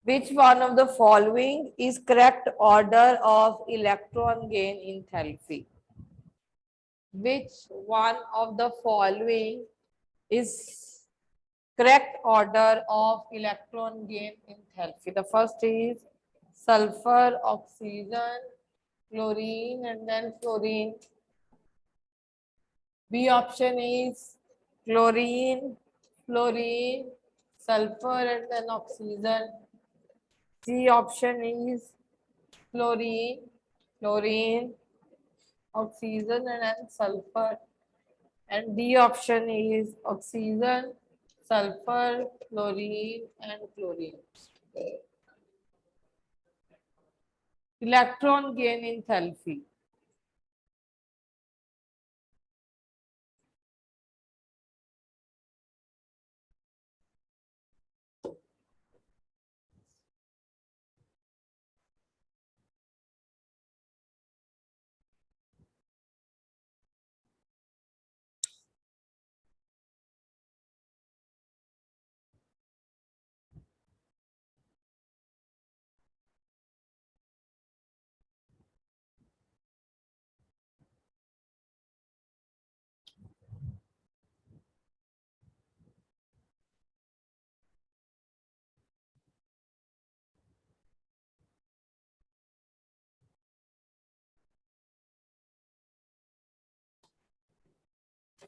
Which one of the following is correct order of electron gain enthalpy? Which one of the following is correct order of electron gain enthalpy? The first is sulfur, oxygen, chlorine, and then fluorine. B option is chlorine, fluorine, sulfur, and then oxygen. C option is chlorine, fluorine, oxygen, and then sulfur. And D option is oxygen, sulfur, chlorine, and chlorine. Electron gain enthalpy.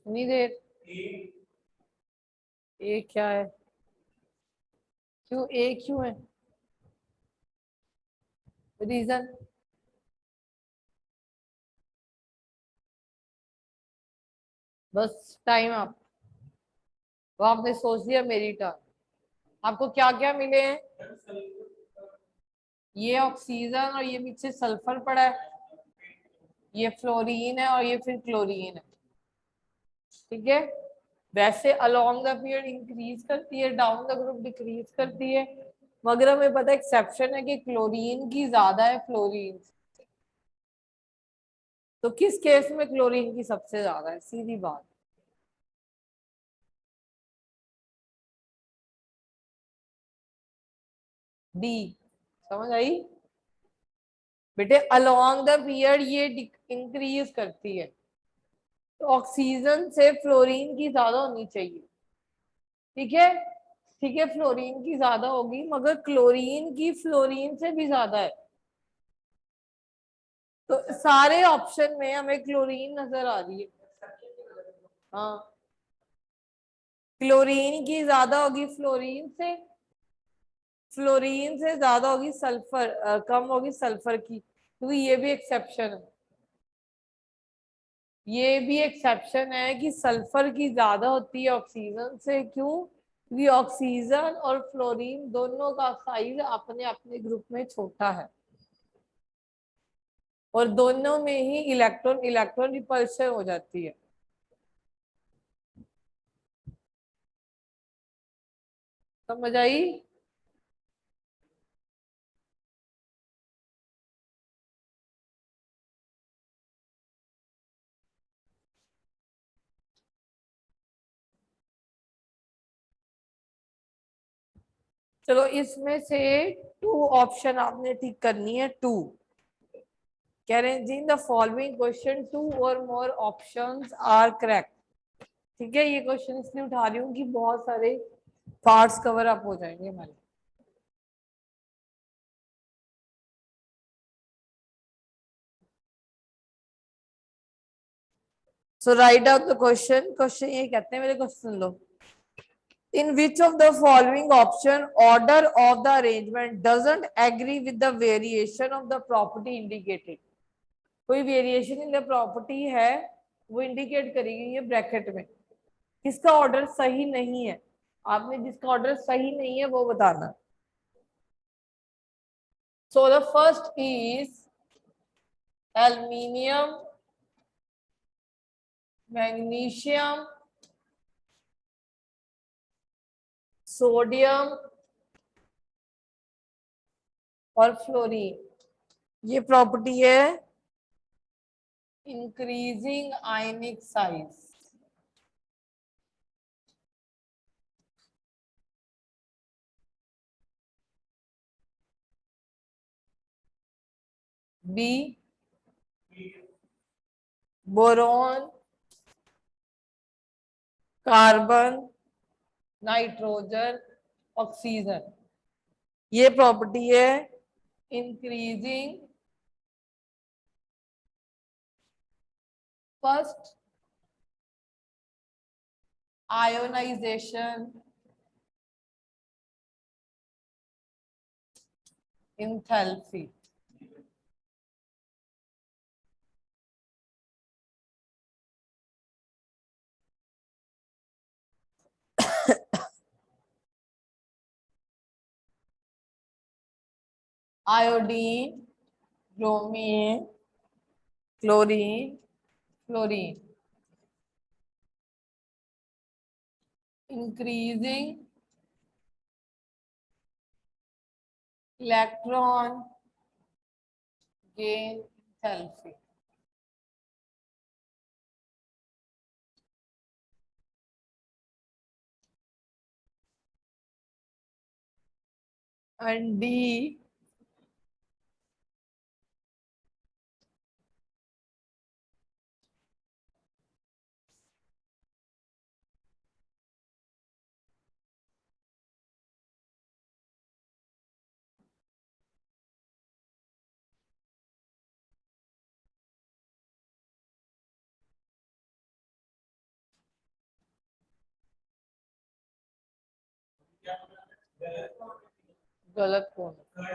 इतनी देर ए क्या है? क्यों ए क्यों है? Reason? बस time आप, वो आपने सोच लिया मेरी टर्न। आपको क्या क्या मिले हैं? ये ऑक्सीजन और ये पीछे सल्फर पड़ा है, ये फ्लोरीन है और ये फिर क्लोरीन है। ठीक है, वैसे अलोंग द पीरियड इंक्रीज करती है, डाउन द ग्रुप डिक्रीज करती है, मगर हमें पता एक्सेप्शन है कि क्लोरीन की ज्यादा है फ्लोरीन। तो किस केस में क्लोरीन की सबसे ज्यादा है? सीधी बात। डी। समझ आई बेटे? अलोंग द पीरियड ये इंक्रीज करती है, तो ऑक्सीजन से फ्लोरीन की ज्यादा होनी चाहिए। ठीक है, ठीक है, फ्लोरीन की ज्यादा होगी, मगर क्लोरीन की फ्लोरीन से भी ज्यादा है। तो सारे ऑप्शन में हमें क्लोरीन नजर आ रही है। हाँ, क्लोरीन की ज्यादा होगी फ्लोरीन से, फ्लोरीन से ज्यादा होगी सल्फर, कम होगी सल्फर की, क्योंकि ये भी एक्सेप्शन है। ये भी एक्सेप्शन है कि सल्फर की ज्यादा होती है ऑक्सीजन से। क्यों? क्योंकि ऑक्सीजन और फ्लोरीन दोनों का साइज अपने अपने ग्रुप में छोटा है, और दोनों में ही इलेक्ट्रॉन इलेक्ट्रॉन रिपल्शन हो जाती है। समझ आई? चलो, इसमें से टू ऑप्शन आपने ठीक करनी है। टू कह रहे हैं जी, in the following question two or more options are correct. ठीक है, ये क्वेश्चन इसलिए उठा रही हूँ कि बहुत सारे पार्ट्स कवर अप हो जाएंगे हमारे। So write out the question. Question ये कहते हैं, मेरे क्वेश्चन सुन लो। In which of the following option order of the arrangement doesn't agree with the variation of the property indicated? कोई वेरिएशन इन द प्रॉपर्टी है, वो इंडिकेट करेगी ये ब्रैकेट में। किसका ऑर्डर सही नहीं है? आपने जिसका ऑर्डर सही नहीं है वो बताना। So the first is aluminium, magnesium, sodium और फ्लोरीन। ये प्रॉपर्टी है increasing ionic size. B boron, carbon, nitrogen, oxygen. ये प्रॉपर्टी है increasing first ionization enthalpy। Iodine, bromine, chlorine, fluorine, increasing electron gain enthalpy। and D गलत कौन है?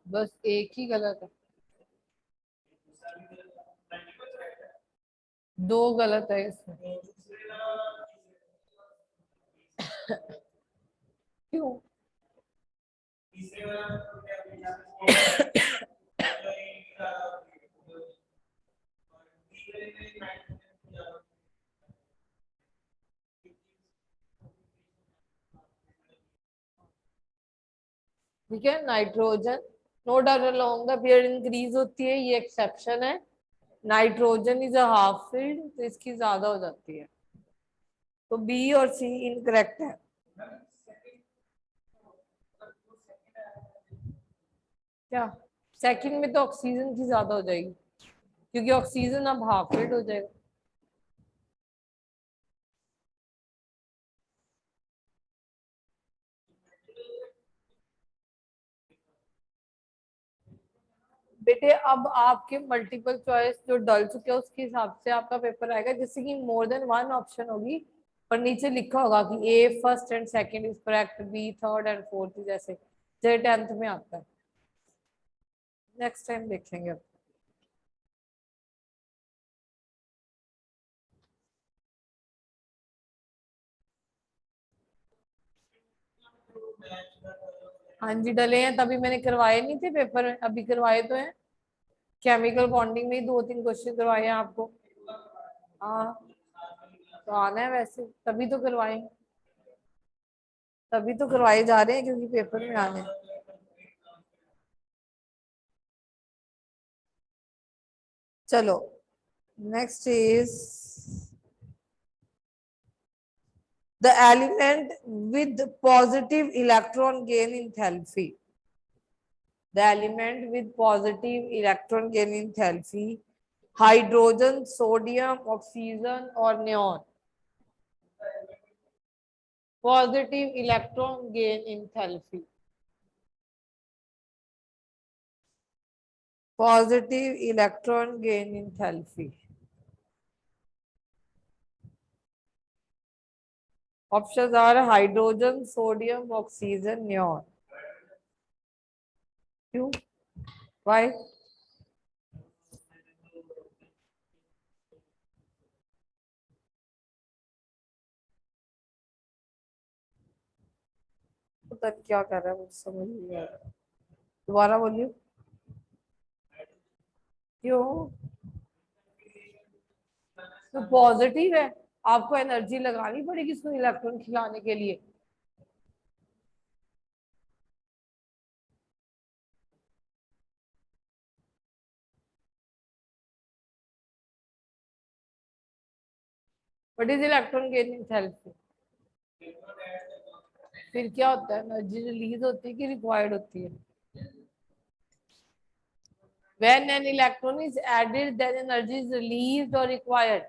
बस एक ही गलत है, दो गलत है इसमें। क्यों? ठीक है, nitrogen no doubt along the period increase होती है, ये एक्सेप्शन है। Nitrogen is a half filled, तो इसकी ज्यादा हो जाती है, तो बी और सी इनकरेक्ट है। क्या सेकंड में तो ऑक्सीजन की ज्यादा हो जाएगी, क्योंकि ऑक्सीजन अब हाफ फील्ड हो जाएगा। बेटे अब आपके मल्टीपल चॉइस जो डल चुके हैं उसके हिसाब से आपका पेपर आएगा, जैसे कि मोर देन वन ऑप्शन होगी पर नीचे लिखा होगा कि A first and second is correct, B third and fourth, जैसे जे 10th में आता है। नेक्स्ट टाइम देखेंगे अब। हाँ जी डले हैं, तभी मैंने करवाए नहीं थे पेपर, अभी करवाए तो हैं। केमिकल बॉन्डिंग में ही 2-3 क्वेश्चन करवाए हैं आपको। हाँ तो आना है वैसे, तभी तो करवाए जा रहे हैं क्योंकि पेपर में आने हैं। चलो next is the element with positive electron gain enthalpy. The element with positive electron gain enthalpy, hydrogen, sodium, oxygen or neon. Positive electron gain enthalpy. Positive electron gain enthalpy. Options are hydrogen, sodium, oxygen, neon. Q. Why? पता नहीं क्या कर रहा है, मुझे समझ नहीं आ रहा, दोबारा बोलिए। क्यों? तो पॉजिटिव है, आपको एनर्जी लगानी पड़ेगी इसको इलेक्ट्रॉन खिलाने के लिए। What is electron gain enthalpy? फिर क्या होता है, एनर्जी रिलीज होती है कि रिक्वायर्ड होती है? When an electron is added, then energy is released or required.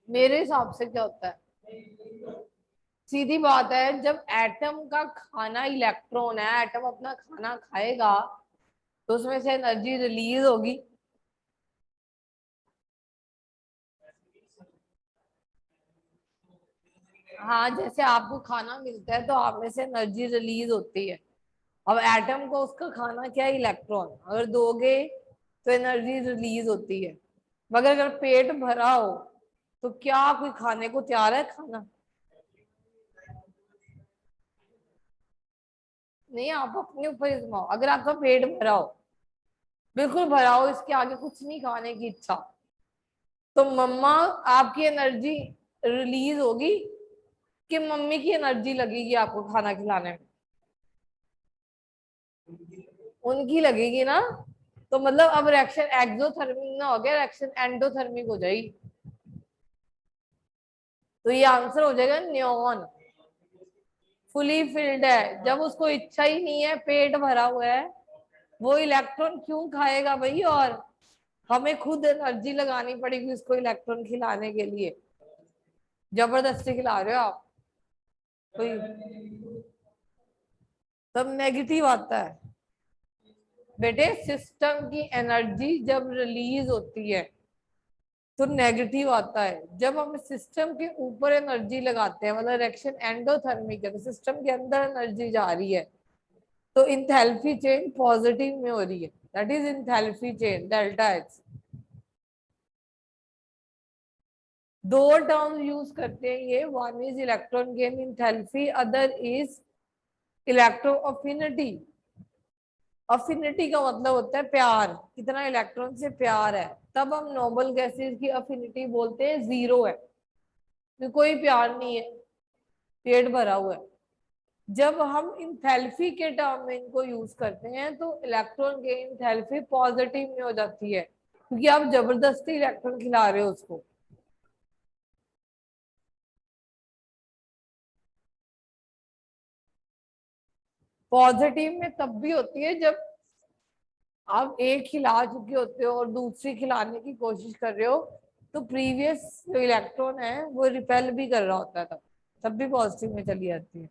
मेरे हिसाब से क्या होता है, सीधी बात है, जब एटम का खाना इलेक्ट्रॉन है, एटम अपना खाना खाएगा तो उसमें से एनर्जी रिलीज होगी। हाँ, जैसे आपको खाना मिलता है तो आप में से एनर्जी रिलीज होती है। अब एटम को उसका खाना क्या है, इलेक्ट्रॉन, अगर दोगे तो एनर्जी रिलीज होती है। मगर अगर पेट भरा हो तो क्या कोई खाने को तैयार है खाना? नहीं, आप अपने ऊपर इस्तेमाल, अगर आपका पेट भरा हो, बिल्कुल भरा हो, इसके आगे कुछ नहीं खाने की इच्छा, तो मम्मा आपकी एनर्जी रिलीज होगी कि मम्मी की एनर्जी लगेगी आपको खाना खिलाने में? उनकी लगेगी ना। तो मतलब अब रिएक्शन एक्सोथर्मिक ना हो गया, रिएक्शन एंडोथर्मिक हो जाएगी। तो ये आंसर हो जाएगा न्यून। फुली फिल्ड है, जब उसको इच्छा ही नहीं है, पेट भरा हुआ है, वो इलेक्ट्रॉन क्यों खाएगा भाई? और हमें खुद एनर्जी लगानी पड़ेगी उसको इलेक्ट्रॉन खिलाने के लिए। जबरदस्ती खिला रहे हो आप कोई, तब नेगेटिव आता है बेटे। सिस्टम की एनर्जी जब रिलीज होती है तो नेगेटिव आता है। जब हम सिस्टम के ऊपर एनर्जी लगाते हैं, मतलब रिएक्शन एंडोथर्मिक है, तो सिस्टम के अंदर एनर्जी जा रही है, तो इंथैल्पी चेंज पॉजिटिव में हो रही है। That is enthalpy change, delta H. दो टर्म्स यूज करते हैं ये, one is electron gain enthalpy, other is electro affinity. Affinity का मतलब होता है प्यार, कितना इलेक्ट्रॉन से प्यार है। तब हम नोबल गैसेस की अफिनिटी बोलते हैं जीरो है, तो कोई प्यार नहीं है, पेट भरा हुआ है। जब हम इंथैल्पी के टर्म में इनको यूज करते हैं तो इलेक्ट्रॉन के इंथैल्पी पॉजिटिव में हो जाती है, क्योंकि आप जबरदस्ती इलेक्ट्रॉन खिला रहे हो उसको। पॉजिटिव में तब भी होती है जब आप एक खिला चुके होते हो और दूसरी खिलाने की कोशिश कर रहे हो, तो प्रीवियस जो इलेक्ट्रॉन है वो रिपेल भी कर रहा होता है, तब भी पॉजिटिव में चली जाती है।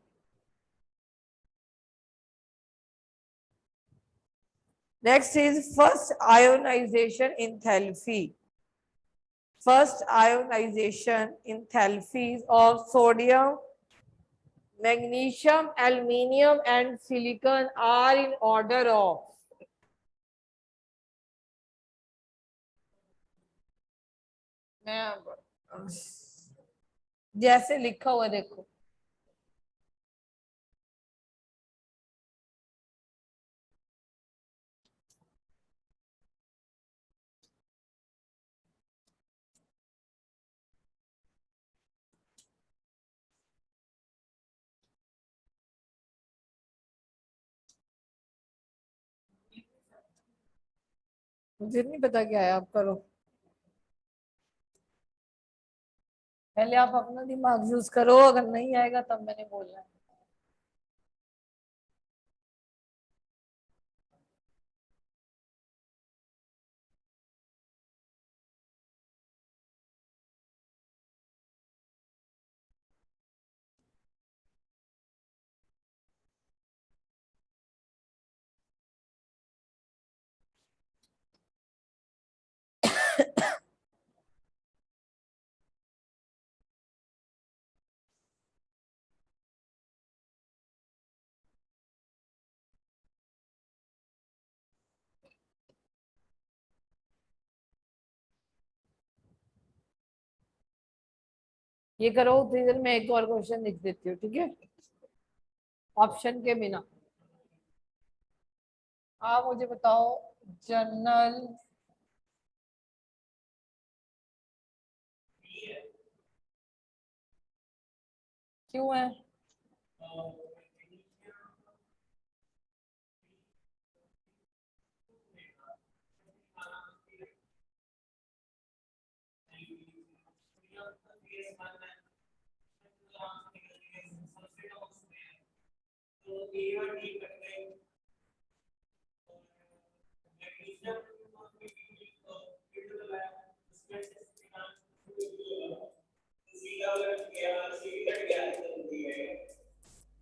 Next is first ionization enthalpy. First ionization enthalpies of sodium, magnesium, aluminium and silicon are in order of, मैं जैसे लिखा हुआ देखो, मुझे नहीं पता क्या है, आप करो पहले, आप अपना दिमाग यूज करो, अगर नहीं आएगा तब मैंने बोलना है। ये करो, उतनी देर में एक और क्वेश्चन लिख देती हूँ, ठीक है, ऑप्शन के बिना। आप मुझे बताओ, जनरल क्यों है?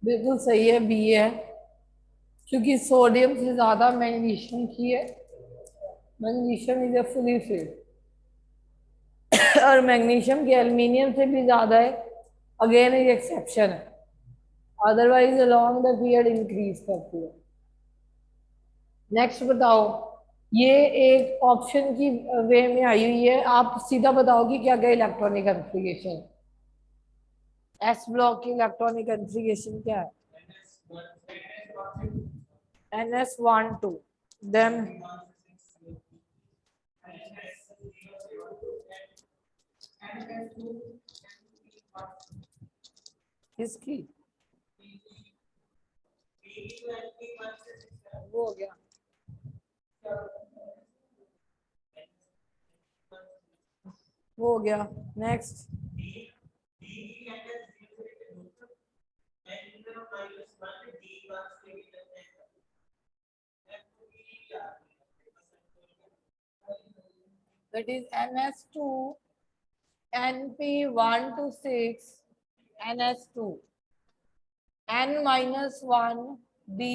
बिल्कुल सही है, बी है, क्योंकि सोडियम से ज्यादा मैग्नीशियम की है। Magnesium is a fully field और मैग्नीशियम की एल्यूमिनियम से भी ज्यादा है, अगेन एक एक्सेप्शन है, otherwise along the period increase करती है। नेक्स्ट बताओ, ये एक ऑप्शन की वे में आई हुई है, आप सीधा बताओ कि क्या क्या इलेक्ट्रॉनिक कॉन्फ़िगरेशन। एस ब्लॉक की इलेक्ट्रॉनिक कॉन्फ़िगरेशन क्या है? NS12, देन किसकी, वो हो गया, वो हो गया। Next, that is NS2 NP126 NS2 N minus 1 D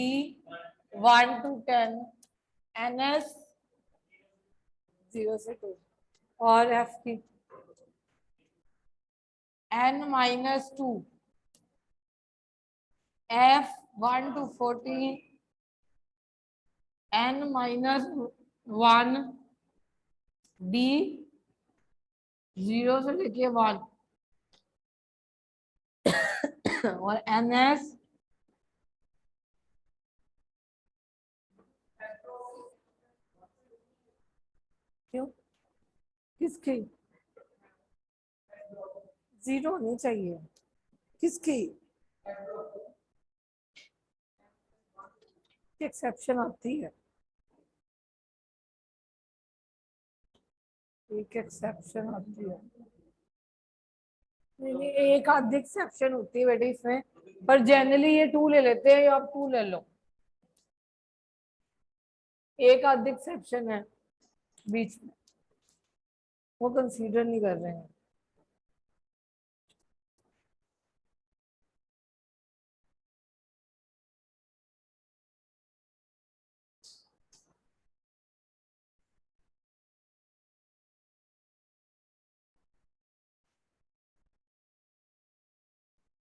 1 to 10 NS 0 से 2 और F की N minus 2 F 1 to 14 N minus 1 D 0 से लेके 1 और NS क्यों, किसकी, 0 होनी चाहिए, किसकी एक्सेप्शन आती है, एक एक्सेप्शन आती है, नहीं नहीं एक आधी एक्सेप्शन होती है बेटे इसमें, पर जनरली ये 2 ले लेते हैं, आप 2 ले लो, एक आधी एक्सेप्शन है बीच में, वो कंसीडर नहीं कर रहे हैं।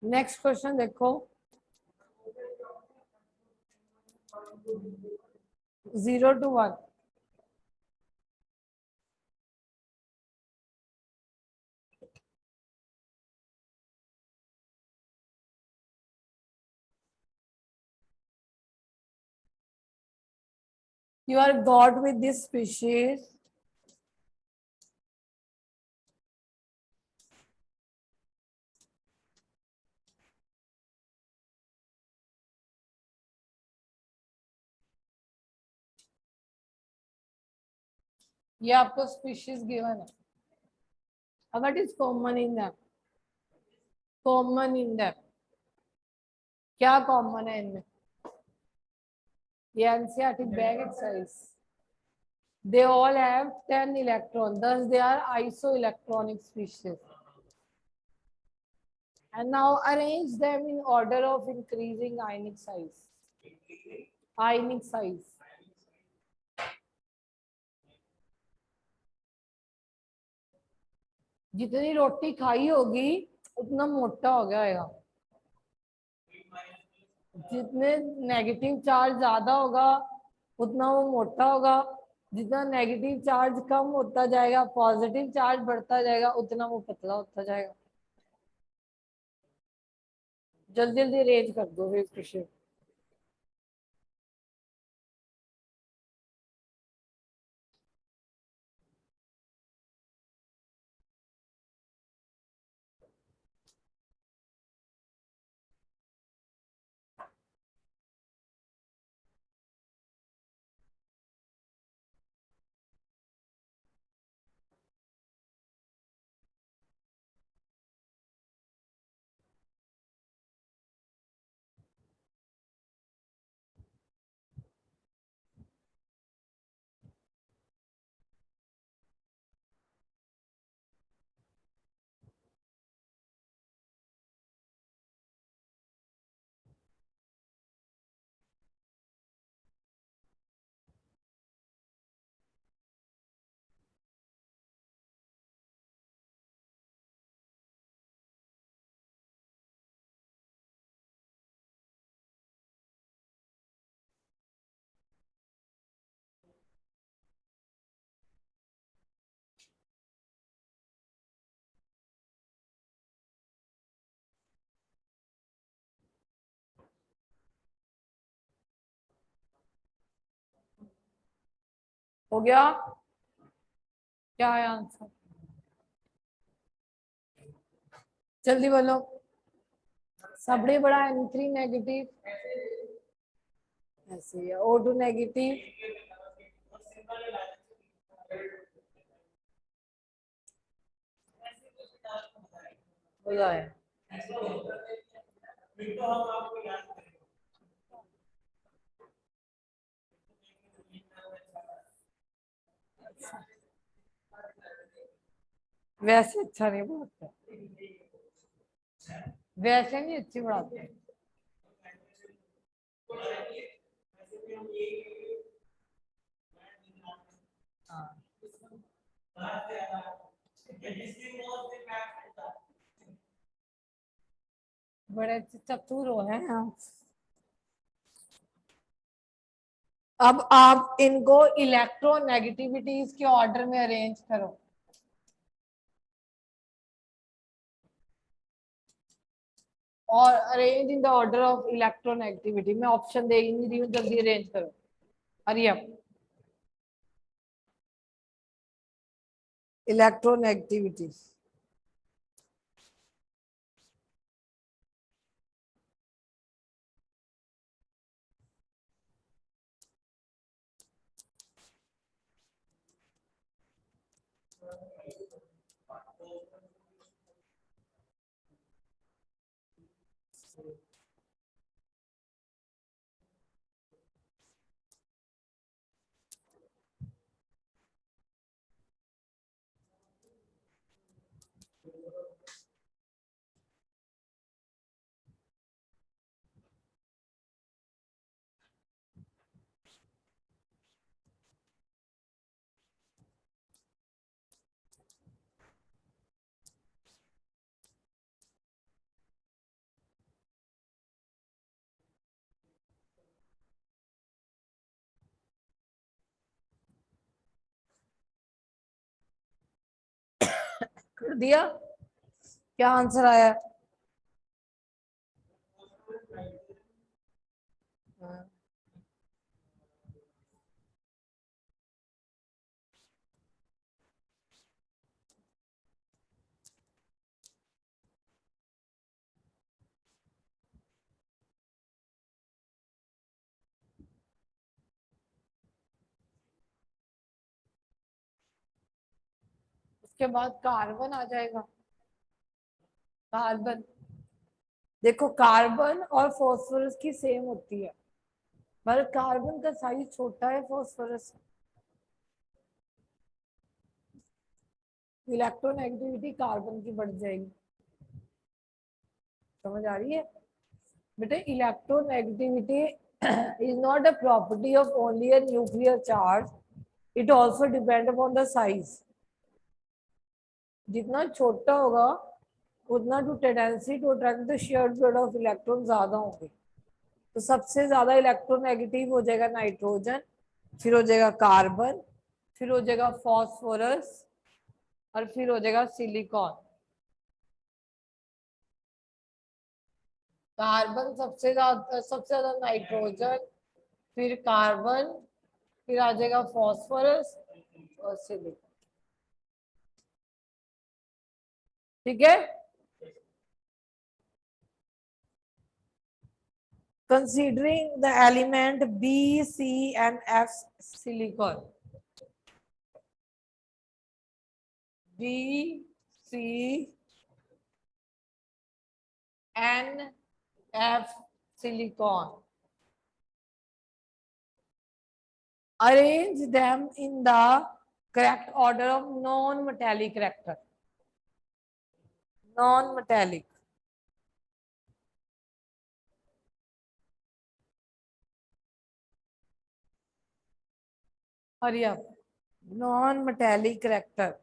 नेक्स्ट क्वेश्चन देखो, 0 to 1 you are got with this species ये आपको स्पीशीज गिवन है, what is common in them, common in them क्या कॉमन है इनमें, ये NCERT bag exercise, they all have 10 electrons, thus they are isoelectronic species, and now arrange them in order of increasing ionic size, ionic size, जितनी रोटी खाई होगी उतना मोटा हो गया होगा, जितने नेगेटिव चार्ज ज्यादा होगा उतना वो मोटा होगा, जितना नेगेटिव चार्ज कम होता जाएगा पॉजिटिव चार्ज बढ़ता जाएगा उतना वो पतला होता जाएगा। जल्दी जल्दी अरेंज कर दो फिर क्वेश्चन। हो गया? क्या है आंसर? जल्दी बोलो। सबसे बड़ा N3 नेगेटिव, ऐसे है O2 नेगेटिव, बोला है। वैसे अच्छा नहीं पढ़ाते, वैसे नहीं अच्छी पढ़ाते। हाँ, बड़े चतुर हो हैं आप। अब आप इनको इलेक्ट्रोनेगेटिविटीज के ऑर्डर में अरेंज करो। और arrange in the order of electronegativity. मैं ऑप्शन दे ही नहीं रही हूँ, जल्दी अरेंज करो। Hurry up. इलेक्ट्रोनेगेटिविटी। कर दिया? क्या आंसर आया? हाँ। उसके बाद कार्बन आ जाएगा। कार्बन, देखो कार्बन और फॉस्फोरस की सेम होती है, पर कार्बन का साइज छोटा है, फॉस्फोरस। इलेक्ट्रोनेगेटिविटी कार्बन की बढ़ जाएगी। समझ आ रही है बेटे? Electronegativity is not a property of only a nuclear charge, it also depend upon the size. जितना छोटा होगा उतना to tendency to attract the shared product of electron ज्यादा होंगे। तो सबसे ज्यादा इलेक्ट्रोनेगेटिव हो जाएगा नाइट्रोजन, फिर हो जाएगा कार्बन, फिर हो जाएगा फॉस्फोरस, और फिर हो जाएगा सिलिकॉन। कार्बन सबसे ज्यादा नाइट्रोजन, फिर कार्बन, फिर आ जाएगा फॉस्फोरस और सिलिकॉन। ठीक है? Considering the element B C and F silicon, B C N F silicon, arrange them in the correct order of non-metallic character. Non-metallic, hurry up. Non-metallic character.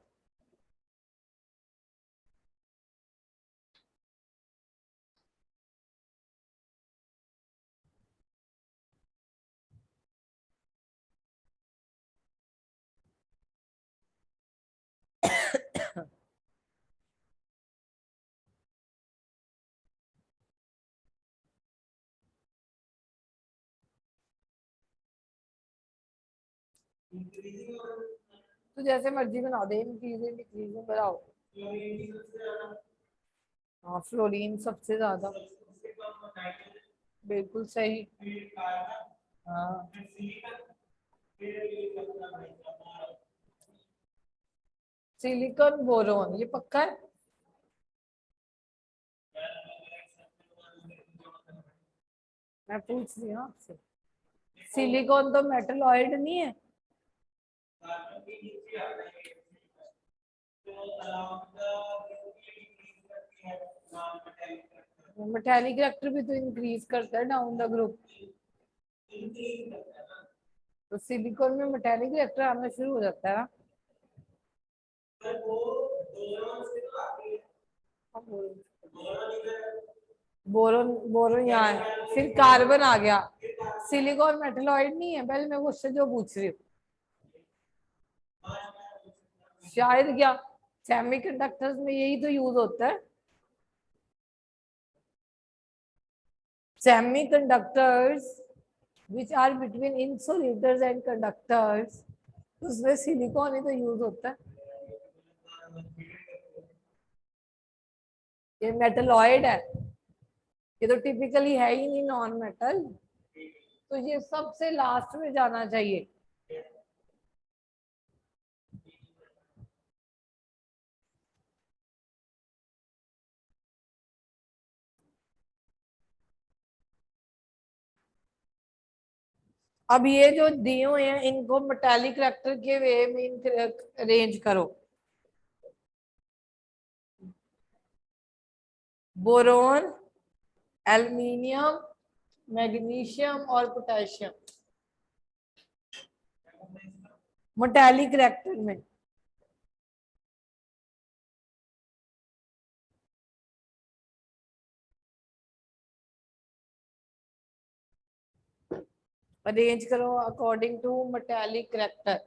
तो जैसे मर्जी बना दे, इंक्रीजिंग डिक्रीजिंग बनाओ। हाँ fluorine सबसे ज्यादा। बिल्कुल सही। हाँ सिलिकॉन बोरोन, ये पक्का है। मैं पूछ रही हूँ आपसे। सिलिकॉन तो मेटलॉइड नहीं है। मेटेलिक रिएक्टर भी तो इंक्रीज करता है डाउन द ग्रुप। तो सिलिकॉन में मेटेलिक रिएक्टर आना शुरू हो जाता है ना। बोरोन, बोरोन यहाँ है, फिर कार्बन आ गया। सिलिकॉन मेटलॉइड नहीं है, पहले मैं उससे जो पूछ रही हूँ। शायद क्या, सेमीकंडक्टर्स में यही तो यूज होता है। Semiconductors which are between insulators and conductors, उसमें सिलिकॉन ही तो यूज होता है। ये मेटलॉइड है, ये तो टिपिकली है ही नहीं नॉन मेटल, तो ये सबसे लास्ट में जाना चाहिए। अब ये जो दिए हुए हैं इनको मेटालिक रिएक्टर के वे में अरेंज करो। बोरोन, एल्युमिनियम, मैग्नीशियम और पोटेशियम मेटालिक रिएक्टर में। अरेंज करो according to metallic reactor.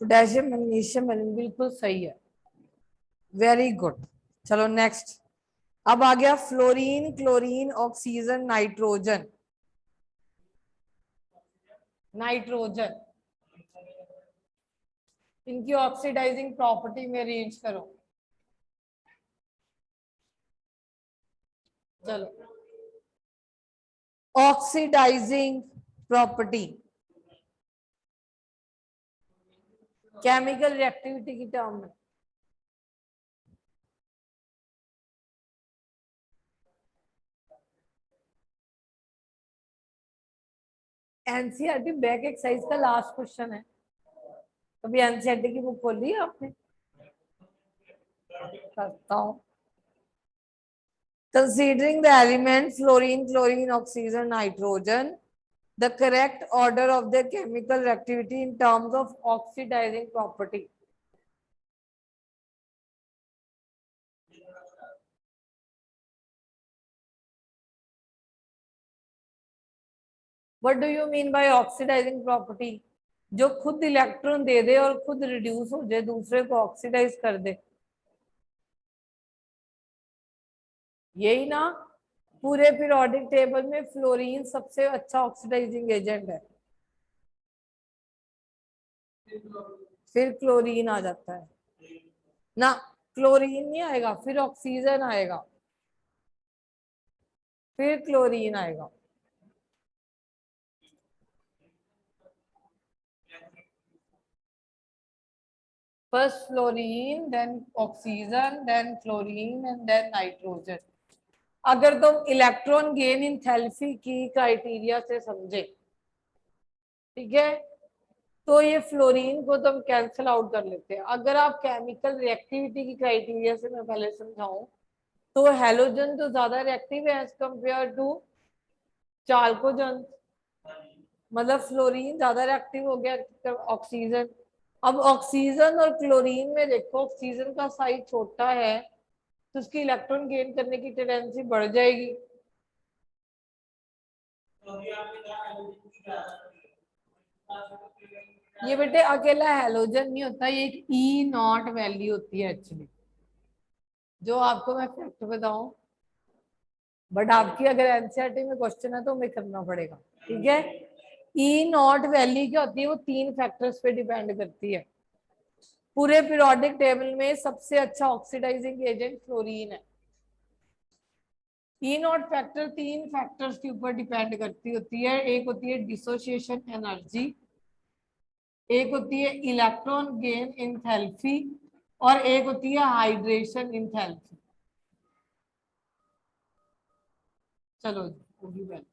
Potassium magnesium बिल्कुल सही है, वेरी गुड। चलो नेक्स्ट। अब आ गया fluorine, chlorine, oxygen, nitrogen. Nitrogen, इनकी ऑक्सीडाइजिंग प्रॉपर्टी में अरेंज करो। चलो ऑक्सीडाइजिंग प्रॉपर्टी केमिकल रिएक्टिविटी की टर्म में। एनसीईआरटी बैक एक्सरसाइज का लास्ट क्वेश्चन है। कभी एनसीईआरटी की बुक खोली है आपने? करता हूँ। Considering the elements fluorine, chlorine, oxygen, nitrogen, the correct order of their chemical reactivity in terms of oxidizing property. What do you mean by oxidizing property? जो खुद इलेक्ट्रॉन दे दे और खुद रिड्यूस हो जाए, दूसरे को ऑक्सीडाइज कर दे, यही ना। पूरे पीरियोडिक टेबल में फ्लोरीन सबसे अच्छा ऑक्सीडाइजिंग एजेंट है, फिर क्लोरीन आ जाता है ना। क्लोरीन नहीं आएगा, फिर ऑक्सीजन आएगा, फिर क्लोरीन आएगा। First fluorine, then oxygen, then chlorine and then nitrogen. अगर तुम इलेक्ट्रॉन गेन इंथैल्पी की क्राइटेरिया से समझे, ठीक है, तो ये फ्लोरीन को तुम कैंसिल आउट कर लेते हैं। अगर आप केमिकल रिएक्टिविटी की क्राइटेरिया से मैं पहले समझाऊं, तो हेलोजन तो ज्यादा रिएक्टिव है एज कंपेयर टू चाल्कोजन, मतलब फ्लोरीन ज्यादा रिएक्टिव हो गया ऑक्सीजन। अब ऑक्सीजन और क्लोरीन में देखो, ऑक्सीजन का साइज छोटा है तो उसकी इलेक्ट्रॉन गेन करने की टेंडेंसी बढ़ जाएगी। ये बेटे अकेला हैलोजन नहीं होता, ये एक ई नॉट वैल्यू होती है एक्चुअली, जो आपको मैं फैक्ट बताऊं, बट आपकी अगर एनसीईआरटी में क्वेश्चन है तो हमें करना पड़ेगा, ठीक है। ई नॉट वैल्यू क्या होती है, वो 3 फैक्टर्स पे डिपेंड करती है। पूरे पीरियोडिक टेबल में सबसे अच्छा ऑक्सीडाइजिंग एजेंट फ्लोरीन है। ई नॉट फैक्टर 3 फैक्टर्स के ऊपर डिपेंड करती होती है। एक होती है डिसोसिएशन एनर्जी, एक होती है इलेक्ट्रॉन गेन इंथैल्पी, और एक होती है हाइड्रेशन इंथैल्पी। चलो होगी बात।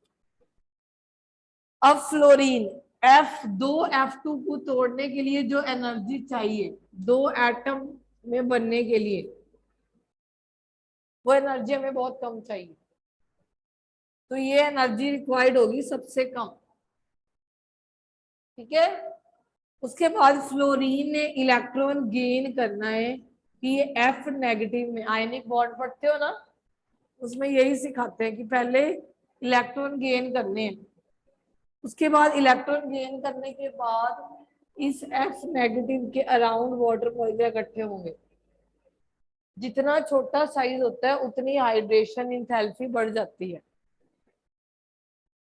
अब फ्लोरीन F2 को तोड़ने के लिए जो एनर्जी चाहिए 2 एटम में बनने के लिए, वो एनर्जी हमें बहुत कम चाहिए, तो ये एनर्जी रिक्वायर्ड होगी सबसे कम, ठीक है। उसके बाद फ्लोरीन ने इलेक्ट्रॉन गेन करना है कि ये F नेगेटिव में, आयनिक बॉन्ड पढ़ते हो ना, उसमें यही सिखाते हैं कि पहले इलेक्ट्रॉन गेन करने हैं, उसके बाद इलेक्ट्रॉन गेन करने के बाद इस F नेगेटिव के अराउंड वाटर मॉलिक्यूल इकट्ठे होंगे। जितना छोटा साइज होता है उतनी हाइड्रेशन इंथैल्पी बढ़ जाती है।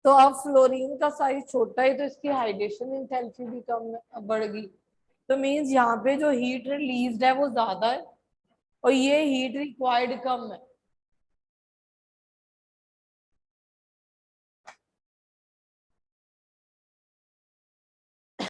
तो अब फ्लोरीन का साइज छोटा है तो इसकी हाइड्रेशन इंथैल्पी भी कम बढ़ गई, तो मींस यहाँ पे जो हीट रिलीज्ड है वो ज्यादा है और ये हीट रिक्वायर्ड कम है।